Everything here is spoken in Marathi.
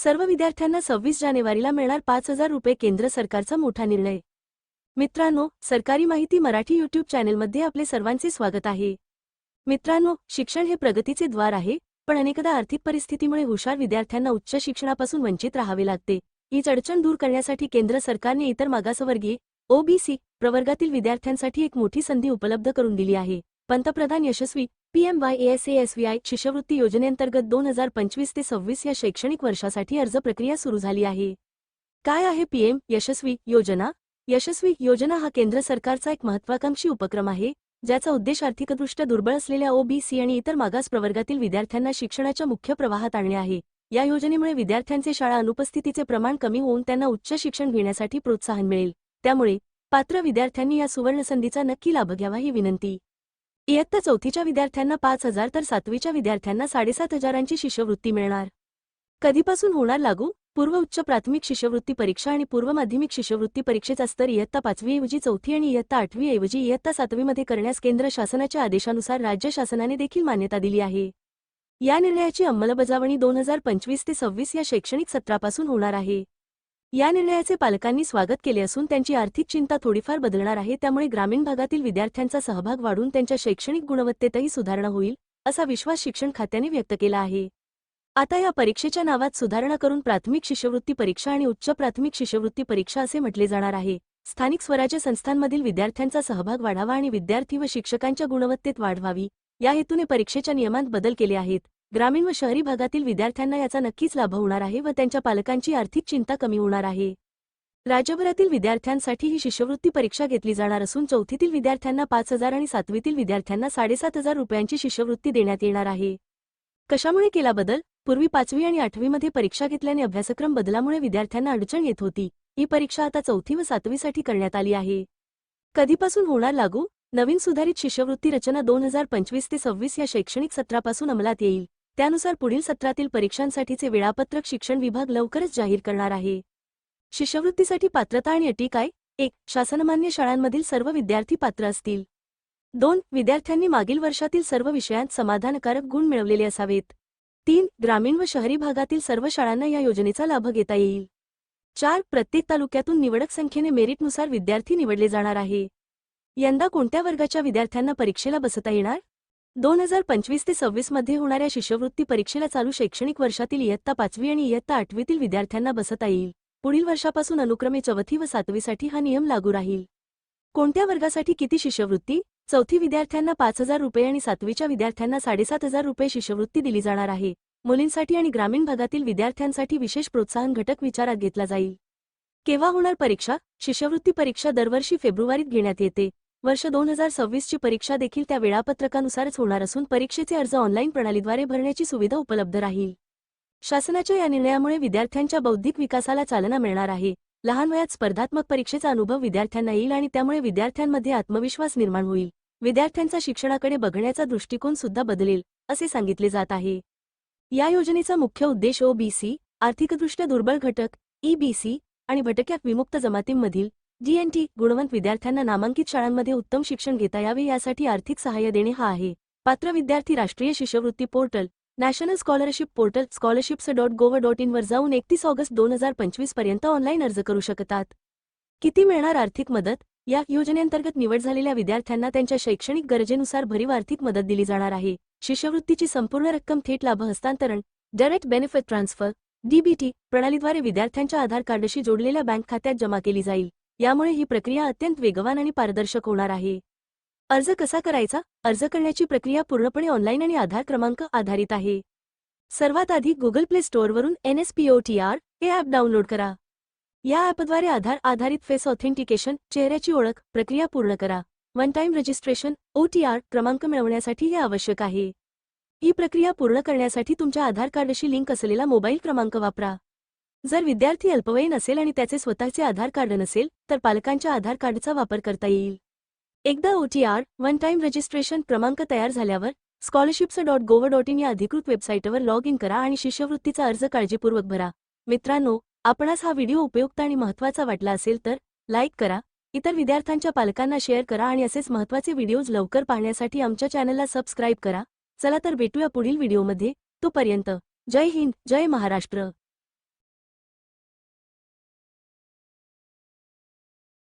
सर्व विद्यार्थ्यांना 26 जानेवारीला मिळणार 5,000 रुपये. केंद्र सरकारचा मोठा निर्णय. मित्रांनो, सरकारी माहिती मराठी यूट्यूब चॅनेलमध्ये आपले सर्वांचे स्वागत आहे. मित्रांनो, शिक्षण हे प्रगतीचे द्वार आहे, पण अनेकदा आर्थिक परिस्थितीमुळे हुशार विद्यार्थ्यांना उच्च शिक्षणापासून वंचित राहावे लागते. हीच अडचण दूर करण्यासाठी केंद्र सरकारने इतर मागासवर्गीय ओबीसी प्रवर्गातील विद्यार्थ्यांसाठी एक मोठी संधी उपलब्ध करून दिली आहे. पंतप्रधान यशस्वी PMYASASVI शिष्यवृत्ती योजनेअंतर्गत 2025 ते 26 या शैक्षणिक वर्षासाठी अर्ज प्रक्रिया सुरू झाली आहे. काय आहे PM यशस्वी योजना? यशस्वी योजना हा केंद्र सरकारचा एक महत्त्वाकांक्षी उपक्रम आहे, ज्याचा उद्देश आर्थिकदृष्ट्या दुर्बळ असलेल्या ओबीसी आणि इतर मागास प्रवर्गातील विद्यार्थ्यांना शिक्षणाच्या मुख्य प्रवाहात आणणे आहे. या योजनेमुळे विद्यार्थ्यांचे शाळा अनुपस्थितीचे प्रमाण कमी होऊन त्यांना उच्च शिक्षण घेण्यासाठी प्रोत्साहन मिळेल. त्यामुळे पात्र विद्यार्थ्यांनी या सुवर्णसंधीचा नक्की लाभ घ्यावा ही विनंती. इयत्ता 4थीच्या विद्यार्थ्यांना 5,000 तर 7वीच्या विद्यार्थ्यांना 7,500ची शिष्यवृत्ती मिळणार. कधीपासून होणार लागू? पूर्व उच्च प्राथमिक शिष्यवृत्ती परीक्षा आणि पूर्व माध्यमिक शिष्यवृत्ती परीक्षेचा स्तर इयत्ता 5वी ऐवजी 4थी आणि इयत्ता 8वी ऐवजी इयत्ता 7वीमध्ये करण्यास केंद्र शासनाच्या आदेशानुसार राज्य शासनाने देखील मान्यता दिली आहे. या निर्णयाची अंमलबजावणी 2025 ते 26 या शैक्षणिक सत्रापासून होणार आहे. या निर्णयाचे पालकांनी स्वागत केले असून त्यांची आर्थिक चिंता थोडीफार बदलणार आहे. त्यामुळे ग्रामीण भागातील विद्यार्थ्यांचा सहभाग वाढून त्यांच्या शैक्षणिक गुणवत्तेतही सुधारणा होईल, असा विश्वास शिक्षण खात्याने व्यक्त केला आहे. आता या परीक्षेच्या नावात सुधारणा करून प्राथमिक शिष्यवृत्ती परीक्षा आणि उच्च प्राथमिक शिष्यवृत्ती परीक्षा असे म्हटले जाणार आहे. स्थानिक स्वराज्य संस्थांमधील विद्यार्थ्यांचा सहभाग वाढावा आणि विद्यार्थी व शिक्षकांच्या गुणवत्तेत वाढ व्हावी, या हेतूने परीक्षेच्या नियमांत बदल केले आहेत. ग्रामीण व शहरी भागातील विद्यार्थ्यांना याचा नक्कीच लाभ होणार आहे व त्यांच्या पालकांची आर्थिक चिंता कमी होणार आहे. राज्यभरातील विद्यार्थ्यांसाठी ही शिष्यवृत्ती परीक्षा घेतली जाणार असून 4थीतील विद्यार्थ्यांना 5,000 आणि 7वीतील विद्यार्थ्यांना 7,500 रुपयांची शिष्यवृत्ती देण्यात येणार आहे. कशामुळे केला बदल? पूर्वी 5वी आणि 8वीमध्ये परीक्षा घेतल्याने अभ्यासक्रम बदलामुळे विद्यार्थ्यांना अडचण येत होती. ही परीक्षा आता 4थी व 7वीसाठी करण्यात आली आहे. कधीपासून होणार लागू? नवीन सुधारित शिष्यवृत्ती रचना 2025 ते 26 या शैक्षणिक सत्रापासून अंमलात येईल. त्यानुसार पुढील सत्रातील परीक्षांसाठीचे वेळापत्रक शिक्षण विभाग लवकरच जाहीर करणार आहे. शिष्यवृत्तीसाठी पात्रता आणि अटी काय? 1. शासनमान्य शाळांमधील सर्व विद्यार्थी पात्र असतील. 2. विद्यार्थ्यांनी मागील वर्षातील सर्व विषयांत समाधानकारक गुण मिळवलेले असावेत. 3. ग्रामीण व शहरी भागातील सर्व शाळांना या योजनेचा लाभ घेता येईल. 4. प्रत्येक तालुक्यातून निवडक संख्येने मेरिटनुसार विद्यार्थी निवडले जाणार आहे. यंदा कोणत्या वर्गाच्या विद्यार्थ्यांना परीक्षेला बसता येणार? 2025 ते 26 मध्ये होणाऱ्या शिष्यवृत्ती परीक्षेला चालू शैक्षणिक वर्षातील इयत्ता 5वी आणि इयत्ता 8वीतील विद्यार्थ्यांना बसता येईल. पुढील वर्षापासून अनुक्रमे 4थी व 7वीसाठी हा नियम लागू राहील. कोणत्या वर्गासाठी किती शिष्यवृत्ती? 4थी विद्यार्थ्यांना 5,000 रुपये आणि 7वीच्या विद्यार्थ्यांना 7,500 रुपये शिष्यवृत्ती दिली जाणार आहे. मुलींसाठी आणि ग्रामीण भागातील विद्यार्थ्यांसाठी विशेष प्रोत्साहन घटक विचारात घेतला जाईल. केव्हा होणार परीक्षा? शिष्यवृत्ती परीक्षा दरवर्षी फेब्रुवारीत घेण्यात येते. वर्ष 2026 ची परीक्षा देखील त्या वेळापत्रकानुसारच होणार असून परीक्षेचे अर्ज ऑनलाईन प्रणालीद्वारे भरण्याची सुविधा उपलब्ध राहील. शासनाच्या या निर्णयामुळे विद्यार्थ्यांच्या बौद्धिक विकासाला चालना मिळणार आहे. लहान वयात स्पर्धात्मक परीक्षेचा अनुभव विद्यार्थ्यांना येईल आणि त्यामुळे विद्यार्थ्यांमध्ये आत्मविश्वास निर्माण होईल. विद्यार्थ्यांचा शिक्षणाकडे बघण्याचा दृष्टिकोन सुद्धा बदलेल, असे सांगितले जात आहे. या योजनेचा मुख्य उद्देश ओबीसी, आर्थिकदृष्ट्या दुर्बळ घटक, EBC आणि भटक्या विमुक्त जमातींमधील DNT गुणवंत विद्यार्थ्यांना नामांकित शाळांमध्ये उत्तम शिक्षण घेता यावे यासाठी आर्थिक सहाय्य देणे हा आहे. पात्र विद्यार्थी राष्ट्रीय शिष्यवृत्ती portal, national scholarship portal scholarships.gov.in वर जाऊन 31 ऑगस्ट 2025 पर्यंत ऑनलाईन अर्ज करू शकतात. किती मिळणार आर्थिक मदत? या योजनेअंतर्गत निवड झालेल्या विद्यार्थ्यांना त्यांच्या शैक्षणिक गरजेनुसार भरीव आर्थिक मदत दिली जाणार आहे. शिष्यवृत्तीची संपूर्ण रक्कम थेट लाभ हस्तांतरण डायरेक्ट बेनिफिट ट्रान्सफर DBT प्रणालीद्वारे विद्यार्थ्यांच्या आधार कार्डशी जोडलेल्या बँक खात्यात जमा केली जाईल. यामुळे ही प्रक्रिया अत्यंत वेगवान आणि पारदर्शक होणार आहे. अर्ज कसा करायचा? अर्ज करण्याची प्रक्रिया पूर्णपणे ऑनलाईन आणि आधार क्रमांक आधारित आहे. सर्वात आधी गुगल प्ले स्टोअरवरून NSPOTR हे ॲप डाउनलोड करा. या ॲपद्वारे आधार आधारित फेस ऑथेंटिकेशन चेहऱ्याची ओळख प्रक्रिया पूर्ण करा. वन टाइम रजिस्ट्रेशन OTR क्रमांक मिळवण्यासाठी हे आवश्यक आहे. ही प्रक्रिया पूर्ण करण्यासाठी तुमच्या आधार कार्डशी लिंक असलेला मोबाईल क्रमांक वापरा. जर विद्यार्थी अल्पवयीन असेल आणि त्याचे स्वतःचे आधार कार्ड नसेल तर पालकांच्या आधार कार्डचा वापर करता येईल. एकदा OTR वन टाइम रजिस्ट्रेशन क्रमांक तयार झाल्यावर scholarships.gov.in या अधिकृत वेबसाईटवर लॉग इन करा आणि शिष्यवृत्तीचा अर्ज काळजीपूर्वक भरा. मित्रांनो, आपणास हा व्हिडिओ उपयुक्त आणि महत्त्वाचा वाटला असेल तर लाईक करा, इतर विद्यार्थ्यांच्या पालकांना शेअर करा आणि असेच महत्त्वाचे व्हिडिओज लवकर पाहण्यासाठी आमच्या चॅनलला सबस्क्राईब करा. चला तर भेटूया पुढील व्हिडिओमध्ये. तोपर्यंत जय हिंद, जय महाराष्ट्र.